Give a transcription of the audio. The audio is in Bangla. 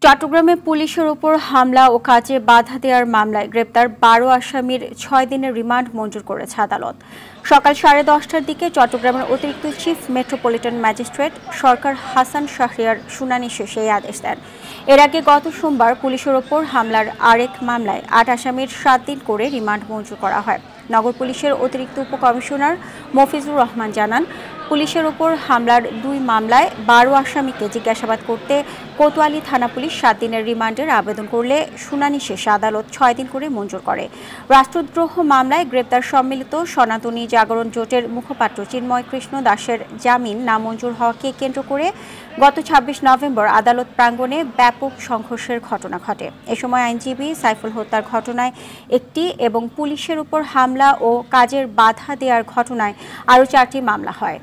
চট্টগ্রামে পুলিশের উপর হামলা ও কাজে বাধা দেওয়ার মামলায় গ্রেপ্তার ১২ আসামির ৬ দিনের রিমান্ড মঞ্জুর করেছে আদালত। সকাল 10:30টার দিকে চট্টগ্রামের অতিরিক্ত চিফ মেট্রোপলিটন ম্যাজিস্ট্রেট সরকার হাসান শাহরিয়ার শুনানি শেষে এই আদেশ দেন। এর আগে গত সোমবার পুলিশের ওপর হামলার আরেক মামলায় ৮ আসামির ৭ দিন করে রিমান্ড মঞ্জুর করা হয়। নগর পুলিশের অতিরিক্ত উপকমিশনার মফিজুর রহমান জানান, পুলিশের ওপর হামলার ২ মামলায় ১২ আসামিকে জিজ্ঞাসাবাদ করতে কোতোয়ালি থানা পুলিশ ৭ দিনের রিমান্ডের আবেদন করলে শুনানি শেষে আদালত ৬ দিন করে মঞ্জুর করে। রাষ্ট্রদ্রোহ মামলায় গ্রেপ্তার সম্মিলিত সনাতনী জাগরণ জোটের মুখপাত্র চিন্ময় কৃষ্ণ দাসের জামিন নামঞ্জুর হওয়াকে কেন্দ্র করে গত ২৬ নভেম্বর আদালত প্রাঙ্গণে ব্যাপক সংঘর্ষের ঘটনা ঘটে। এ সময় আইনজীবী সাইফুল হত্যার ঘটনায় একটি এবং পুলিশের উপর হামলা ও কাজের বাধা দেওয়ার ঘটনায় আরও ৪টি মামলা হয়।